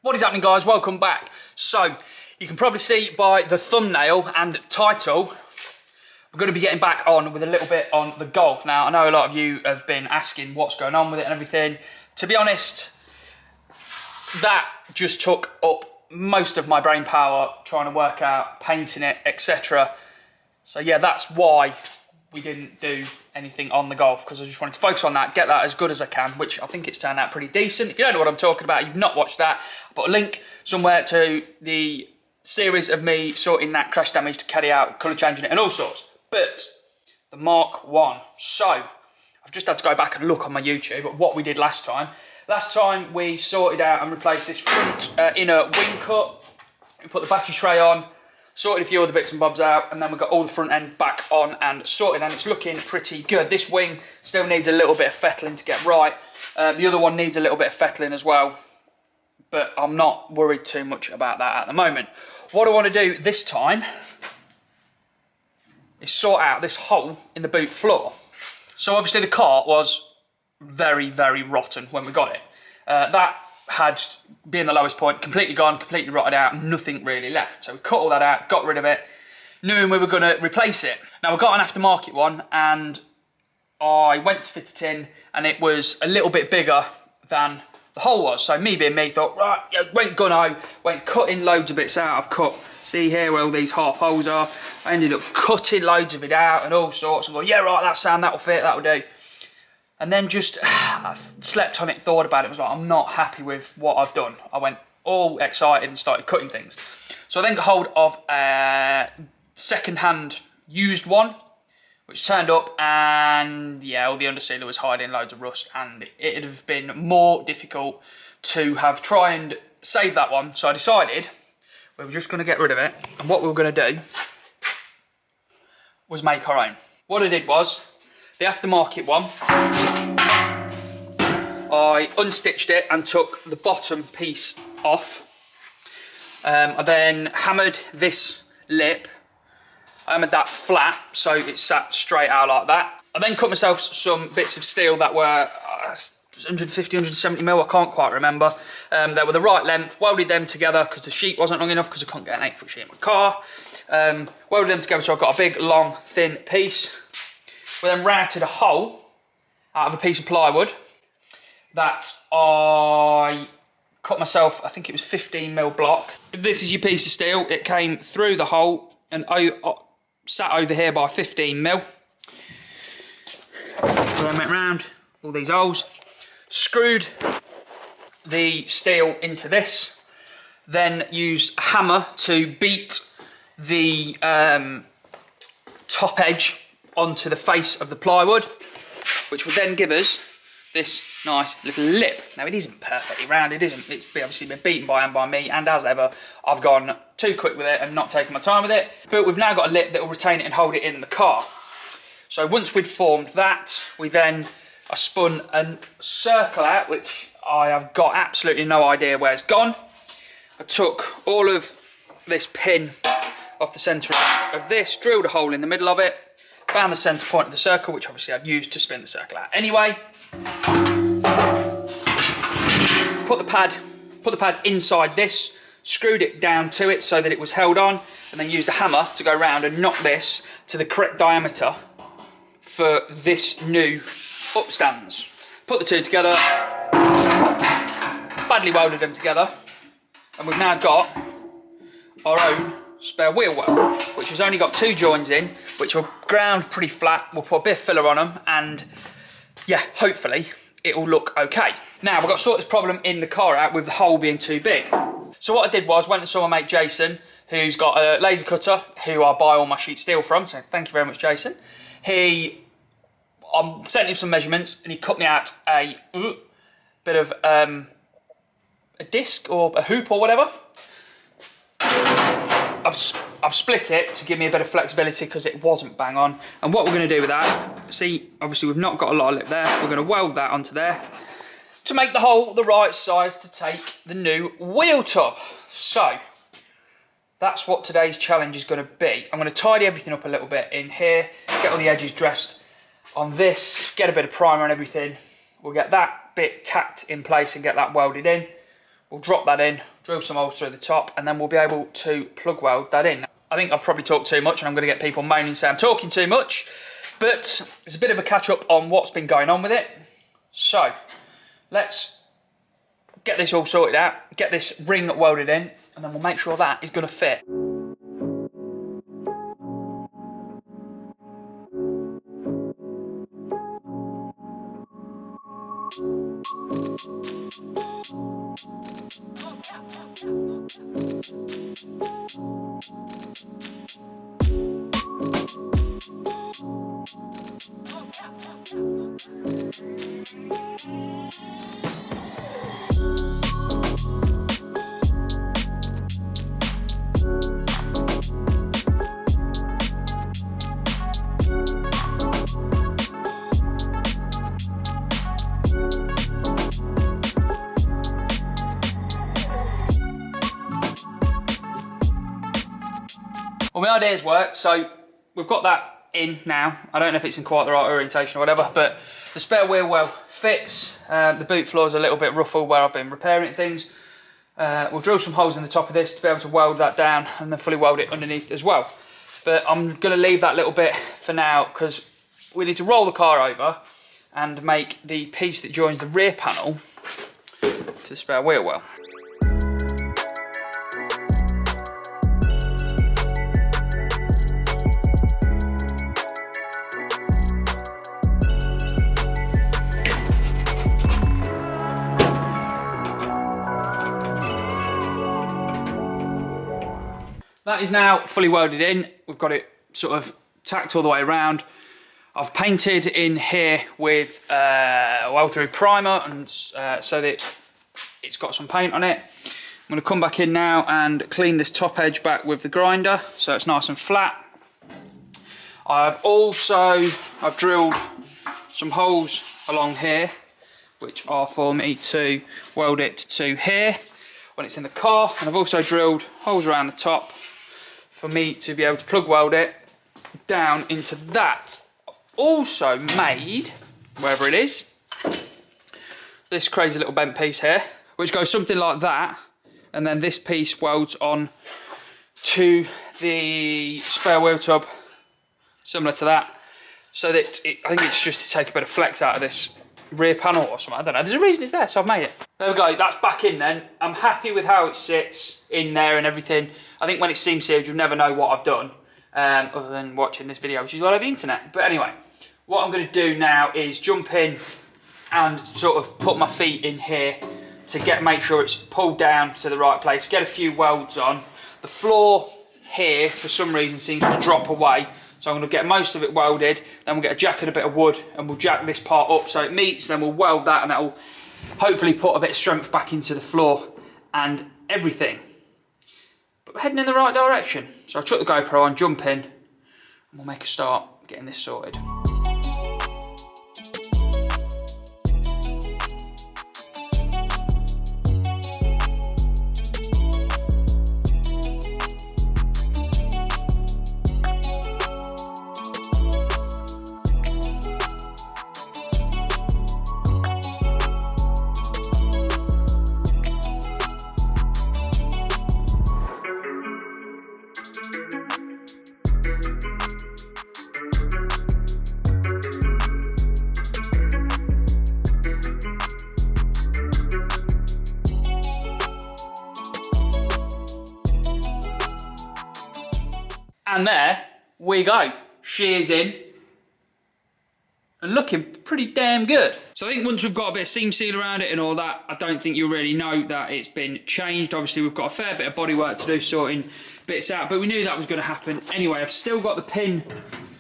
What is happening, guys? Welcome back. So you can probably see by the thumbnail and title we're going to be getting back on with a little bit on the Golf. Now I know a lot of you have been asking what's going on with it and everything. To be honest, that just took up most of my brain power trying to work out painting it, etc. So yeah, that's why we didn't do anything on the Golf, because I just wanted to focus on that, get that as good as I can, which I think it's turned out pretty decent. If you don't know what I'm talking about, you've not watched that, I'll put a link somewhere to the series of me sorting that crash damage to Caddy out, colour changing it and all sorts. But the Mk1, so I've just had to go back and look on my YouTube at what we did last time. Last time we sorted out and replaced this front inner wing cut, we put the battery tray on, sorted a few other bits and bobs out, and then we got all the front end back on and sorted, and it's looking pretty good. This wing still needs a little bit of fettling to get right. The other one needs a little bit of fettling as well, but I'm not worried too much about that at the moment. What I want to do this time is sort out this hole in the boot floor. So obviously the car was very, very rotten when we got it. That had been the lowest point, completely gone, completely rotted out, nothing really left. So we cut all that out, got rid of it, knowing we were going to replace it. Now we got an aftermarket one, and I went to fit it in, and it was a little bit bigger than the hole was. So me being me thought, right, went gunno, went cutting loads of bits out. I've cut, see here where all these half holes are. I ended up cutting loads of it out and all sorts. I'm going, yeah, right, that sound, that'll fit, that'll do. And then just I slept on it, thought about it, was like, I'm not happy with what I've done. I went all excited and started cutting things. So I then got hold of a second-hand used one, which turned up, and yeah, all the undersealer was hiding loads of rust, and it'd have been more difficult to have tried and save that one. So I decided we were just going to get rid of it, and what we were going to do was make our own. What I did was, the aftermarket one, I unstitched it and took the bottom piece off. I then hammered this lip. I hammered that flat so it sat straight out like that. I then cut myself some bits of steel that were 150, 170 mil, I can't quite remember. They were the right length, welded them together because the sheet wasn't long enough because I couldn't get an 8-foot sheet in my car. Welded them together so I've got a big, long, thin piece. We then routed a hole out of a piece of plywood that I cut myself, I think it was 15 mil block. If this is your piece of steel, it came through the hole and sat over here by 15 mil. So I went round all these holes, screwed the steel into this, then used a hammer to beat the top edge onto the face of the plywood, which would then give us this nice little lip. Now it isn't perfectly round, it isn't. It's obviously been beaten by hand by me, and as ever, I've gone too quick with it and not taken my time with it. But we've now got a lip that will retain it and hold it in the car. So once we'd formed that, I spun a circle out, which I have got absolutely no idea where it's gone. I took all of this pin off the centre of this, drilled a hole in the middle of it, found the centre point of the circle, which obviously I'd used to spin the circle out anyway. Put the pad inside this, screwed it down to it so that it was held on, and then used a hammer to go round and knock this to the correct diameter for this new upstands. Put the two together, badly welded them together, and we've now got our own spare wheel well, which has only got 2 joins in, which will ground pretty flat. We'll put a bit of filler on them, and yeah, hopefully it will look okay. Now we've got to sort this problem in the car out with the hole being too big. So what I did was went and saw my mate Jason, who's got a laser cutter, who I buy all my sheet steel from, so thank you very much, Jason. I sent him some measurements, and he cut me out a bit of a disc or a hoop or whatever. I've split it to give me a bit of flexibility because it wasn't bang on. And what we're going to do with that, see, obviously we've not got a lot of lip there. We're going to weld that onto there to make the hole the right size to take the new wheel tub. So that's what today's challenge is going to be. I'm going to tidy everything up a little bit in here, get all the edges dressed on this, get a bit of primer and everything. We'll get that bit tacked in place and get that welded in. we'll drop that in, drill some holes through the top, and then we'll be able to plug weld that in. I think I've probably talked too much and I'm going to get people moaning saying I'm talking too much, but it's a bit of a catch up on what's been going on with it. So let's get this all sorted out, get this ring welded in, and then we'll make sure that is going to fit. Well, my ideas work, so we've got that in now. I don't know if it's in quite the right orientation or whatever, but the spare wheel well fits. The boot floor is a little bit ruffled where I've been repairing things. We'll drill some holes in the top of this to be able to weld that down and then fully weld it underneath as well. But I'm going to leave that little bit for now because we need to roll the car over and make the piece that joins the rear panel to the spare wheel well. That is now fully welded in. We've got it sort of tacked all the way around. I've painted in here with well-through primer and so that it's got some paint on it. I'm going to come back in now and clean this top edge back with the grinder so it's nice and flat. I've drilled some holes along here which are for me to weld it to here when it's in the car, and I've also drilled holes around the top for me to be able to plug weld it down into that. I've also made, wherever it is, this crazy little bent piece here, which goes something like that, and then this piece welds on to the spare wheel tub, similar to that, so that I think it's just to take a bit of flex out of this rear panel or something. I don't know, there's a reason it's there, so I've made it. There we go, that's back in then. I'm happy with how it sits in there and everything. I think when it's seam sealed, you'll never know what I've done, other than watching this video, which is all over the internet. But anyway, what I'm going to do now is jump in and sort of put my feet in here to make sure it's pulled down to the right place, get a few welds on. The floor here, for some reason, seems to drop away. So I'm going to get most of it welded, then we'll get a jack and a bit of wood, and we'll jack this part up so it meets, then we'll weld that, and that will hopefully put a bit of strength back into the floor and everything. But we're heading in the right direction. So I'll chuck the GoPro on, jump in, and we'll make a start getting this sorted. And there we go, shears in and looking pretty damn good. So I think once we've got a bit of seam seal around it and all that, I don't think you'll really know that it's been changed. Obviously we've got a fair bit of bodywork to do, sorting bits out, but we knew that was going to happen anyway. I've still got the pin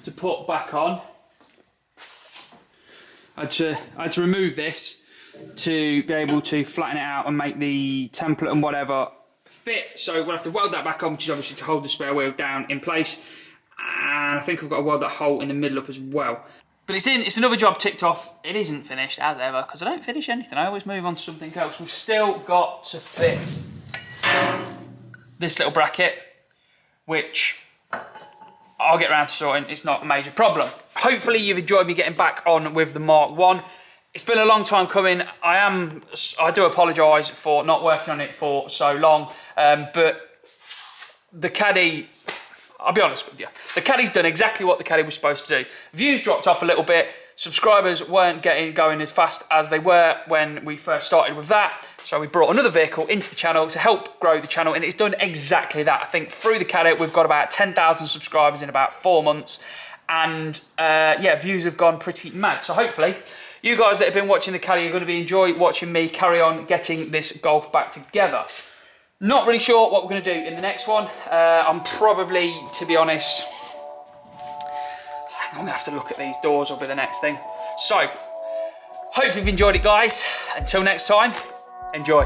to put back on. I had to remove this to be able to flatten it out and make the template and whatever fit, so we'll have to weld that back on, which is obviously to hold the spare wheel down in place, and I think I've got to weld that hole in the middle up as well. But it's another job ticked off. It isn't finished as ever, because I don't finish anything, I always move on to something else. We've still got to fit this little bracket, which I'll get around to sorting. It's not a major problem. Hopefully you've enjoyed me getting back on with the Mark 1. it's been a long time coming. I do apologise for not working on it for so long, but the Caddy, I'll be honest with you, the Caddy's done exactly what the Caddy was supposed to do. Views dropped off a little bit, subscribers weren't going as fast as they were when we first started with that, so we brought another vehicle into the channel to help grow the channel, and it's done exactly that. I think through the Caddy we've got about 10,000 subscribers in about 4 months, and yeah, views have gone pretty mad. So hopefully you guys that have been watching the Caddy are going to be enjoy watching me carry on getting this Golf back together. Not really sure what we're going to do in the next one. I'm probably, to be honest, I'm going to have to look at these doors will be the next thing. So hopefully you've enjoyed it, guys. Until next time, enjoy.